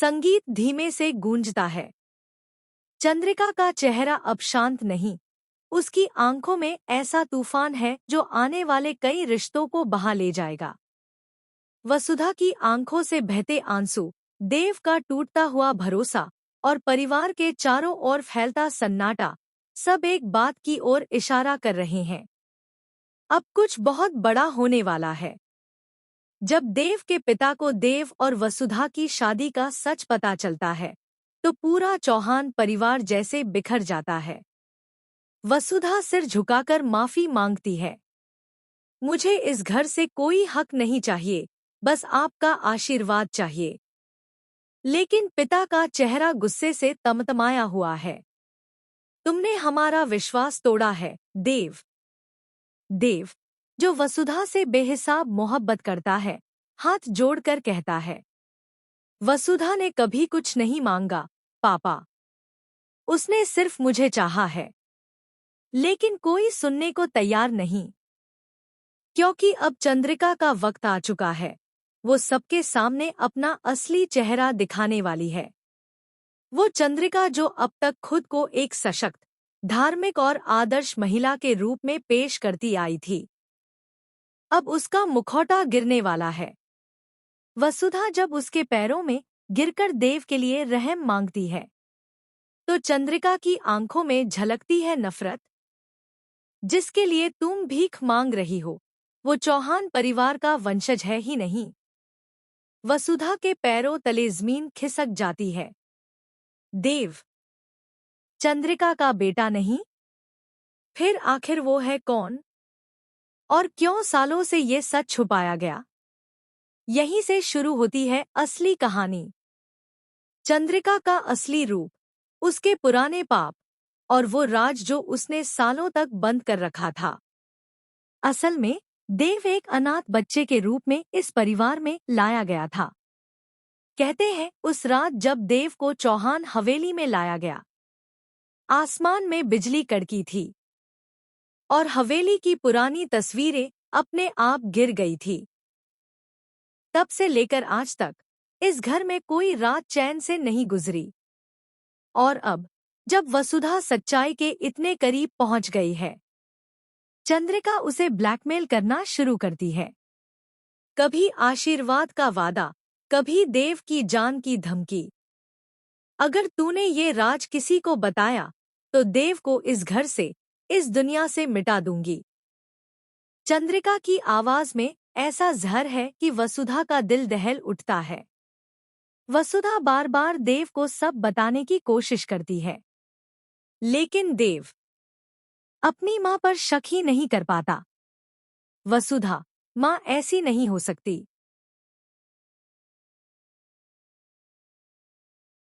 संगीत धीमे से गूंजता है। चंद्रिका का चेहरा अब शांत नहीं। उसकी आंखों में ऐसा तूफान है जो आने वाले कई रिश्तों को बहा ले जाएगा। वसुधा की आंखों से बहते आंसू, देव का टूटता हुआ भरोसा और परिवार के चारों ओर फैलता सन्नाटा, सब एक बात की ओर इशारा कर रहे हैं। अब कुछ बहुत बड़ा होने वाला है। जब देव के पिता को देव और वसुधा की शादी का सच पता चलता है, तो पूरा चौहान परिवार जैसे बिखर जाता है। वसुधा सिर झुकाकर माफी मांगती है। मुझे इस घर से कोई हक नहीं चाहिए, बस आपका आशीर्वाद चाहिए। लेकिन पिता का चेहरा गुस्से से तमतमाया हुआ है। तुमने हमारा विश्वास तोड़ा है, देव। देव, जो वसुधा से बेहिसाब मोहब्बत करता है, हाथ जोड़कर कहता है। वसुधा ने कभी कुछ नहीं मांगा, पापा। उसने सिर्फ मुझे चाहा है। लेकिन कोई सुनने को तैयार नहीं, क्योंकि अब चंद्रिका का वक्त आ चुका है। वो सबके सामने अपना असली चेहरा दिखाने वाली है। वो चंद्रिका जो अब तक खुद को एक सशक्त, धार्मिक और आदर्श महिला के रूप में पेश करती आई थी, अब उसका मुखौटा गिरने वाला है। वसुधा जब उसके पैरों में गिरकर देव के लिए रहम मांगती है, तो चंद्रिका की आंखों में झलकती है नफरत। जिसके लिए तुम भीख मांग रही हो, वो चौहान परिवार का वंशज है ही नहीं। वसुधा के पैरों तले जमीन खिसक जाती है। देव चंद्रिका का बेटा नहीं? फिर आखिर वो है कौन? और क्यों सालों से ये सच छुपाया गया? यहीं से शुरू होती है असली कहानी। चंद्रिका का असली रूप, उसके पुराने पाप और वो राज जो उसने सालों तक बंद कर रखा था। असल में देव एक अनाथ बच्चे के रूप में इस परिवार में लाया गया था। कहते हैं उस रात जब देव को चौहान हवेली में लाया गया, आसमान में बिजली कड़की थी और हवेली की पुरानी तस्वीरें अपने आप गिर गई थी। तब से लेकर आज तक इस घर में कोई रात चैन से नहीं गुजरी। और अब जब वसुधा सच्चाई के इतने करीब पहुंच गई है, चंद्रिका उसे ब्लैकमेल करना शुरू करती है। कभी आशीर्वाद का वादा, कभी देव की जान की धमकी। अगर तूने ये राज किसी को बताया, तो देव को इस घर से, इस दुनिया से मिटा दूंगी। चंद्रिका की आवाज में ऐसा जहर है कि वसुधा का दिल दहल उठता है। वसुधा बार बार देव को सब बताने की कोशिश करती है, लेकिन देव अपनी मां पर शक ही नहीं कर पाता। वसुधा, मां ऐसी नहीं हो सकती।